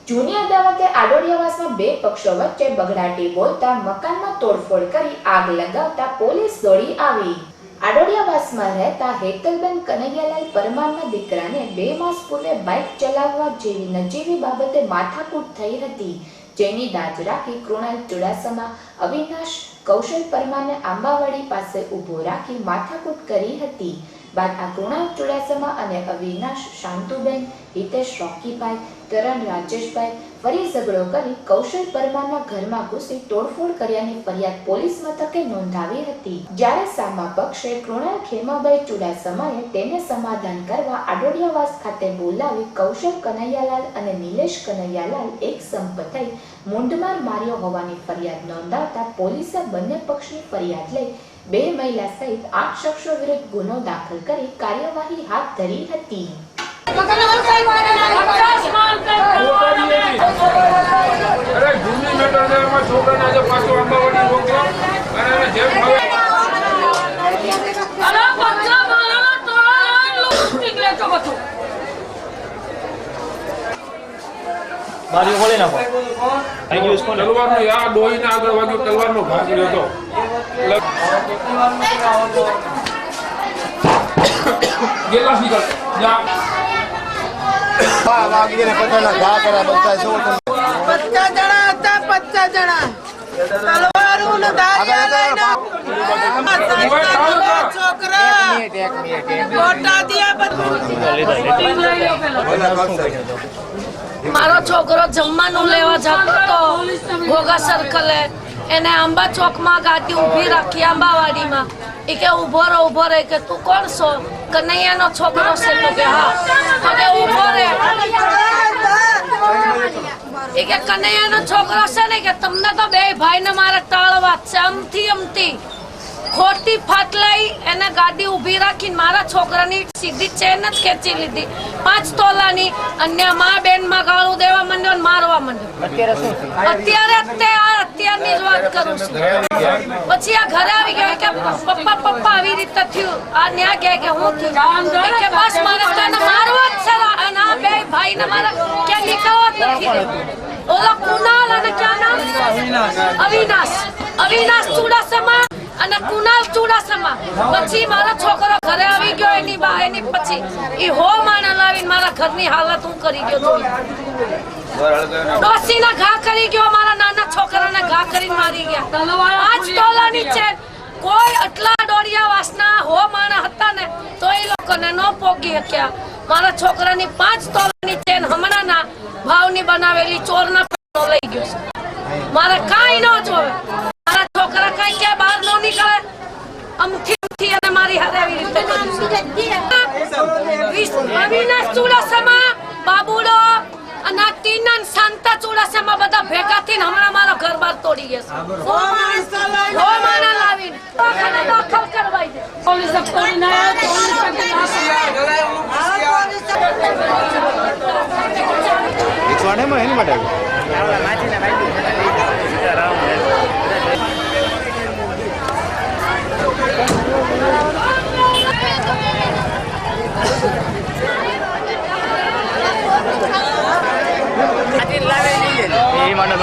જૂની અદાવતે આડોડિયાવાસમાં બે પક્ષો વચ્ચે બગડાટી બોલતા મકાનમાં તોડફોડ કરી આગ લગાવતા પોલીસ દોડી આવી। આડોડિયાવાસમાં રહેતા હેતલબેન કનૈયાલાલ પરમારના દીકરાને 2 માસ પૂર્વે બાઇક ચલાવવા જેવી નજીવી બાબતે માથાકૂટ થઈ હતી, જેની દાજ રાખી કૃણાલ ચુડાસમા અવિનાશ કૌશલ પરમારને આંબાવાડી પાસે ઊભો રાખી માથાકૂટ કરી હતી। બાદ આ કૃણાલ ચુડાસમા અને અવિનાશ શાંતુબેન, હિતેશ રોકીભાઈ, કરણ રાજેશભાઈ ફરી ઝઘડો કરી કૌશલ પરમારના ઘરમાં ઘૂસી તોડફોડ કર્યાની ફરિયાદ પોલીસ મથકે નોંધાવી હતી। જ્યારે સામા પક્ષે કૃણાલ ખેમાભાઈ ચુડાસમાએ તેને સમાધાન કરવા આડોડિયાવાસ ખાતે બોલાવી કૌશલ કનૈયાલાલ અને નિલેશ કનૈયાલાલ એક સંપ થઈ મૂંઢમાર માર્યો હોવાની ફરિયાદ નોંધાવતા પોલીસે બંને પક્ષની ફરિયાદ લઈ 2 મહિલા સહિત 8 શખ્સો વિરુદ્ધ ગુનો દાખલ કરી કાર્યવાહી હાથ ધરી હતી। બારી ખોલી નાખો। થઈ ગયું છે તલવારનો યા ડોહીને આગળ વાગ્યો, તલવારનો ઘા કર્યો હતો। ગેલાસ નીકળ જા વાગીને પથ્થરના ઘા કર્યા બધા શું 50 જણા હતા, 50 જણા તલવારો ને દાળિયા લઈને છોકરા ગોટા દિયા। મારો છોકરો જમવાનું લેવા જતો હતો ઘોઘા સર્કલે, એને આંબા ચોકમાં ગાડી ઊભી રાખી આંબાવાડીમાં। એ કે ઊભો રહે કે તું કોણ છો? કનૈયાનો છોકરો છે? તો કે હા। તો કે ઊભો રહે। એ કે કનૈયાનો છોકરો છે ને કે તમને તો 2 ભાઈને મારે ટાળવા છે, અમથી ખોટી ફાટલાઈ એને ગાડી ઊભી રાખીને મારા છોકરાની સીધી ચેન જ ખેંચી લીધી 5 તોલાની। અન્ય માં બેન માં ગાળું દેવા માંડ્યો ને મારવા માંડ્યો। અત્યારની જ વાત કરું છું। પછી આ ઘરે આવી ગયા કે પપ્પા આવી રીતે થયું। આ ન્યા કે હું થયું કે બસ મારે તને મારવો જ છે અને આ 2 ભાઈને મારે ક્યાં નીકળવા જ નથી। ઓલા કુનાલ અને ક્યાં નામ? અવિનાશ ચુડાસમા અને કુનાલ ચુડાસમા। પછી મારો છોકરો ઘરે આવી ગયો, એની પછી ઈ હો માણા લાવીને મારા ઘરની હાલત હું કરી ગયો। ડોસીના ઘા કરી ગયો, મારા નાના છોકરાને ઘા કરીને મારી ગયા। 5 તોલાની ચેન કોઈ આટલા આડોડિયાવાસના હો માણા હતા ને તો એ લોકોને ન પોગી શક્યા। મારા છોકરાની 5 તોલાની ચેન હમણાંના ભાવની બનાવેલી ચોરના લઈ ગયો છે। મારે કાંઈ ન જોવે। મારા છોકરા કઈ કે બહાર ન નીકળે, અમથી અને મારી હારે આવી રીતે અવિનાશ ચુડાસમા, બાબુડો અને તીનન શાંતા ચુડાસમા બધા ભેગા થઈને હમણાં મારો ઘર બાર તોડી ગયા છે। હો માણા લાવીને દાખલ કરવાઈ દે પોલીસ પકડીને એની માટે એ માટે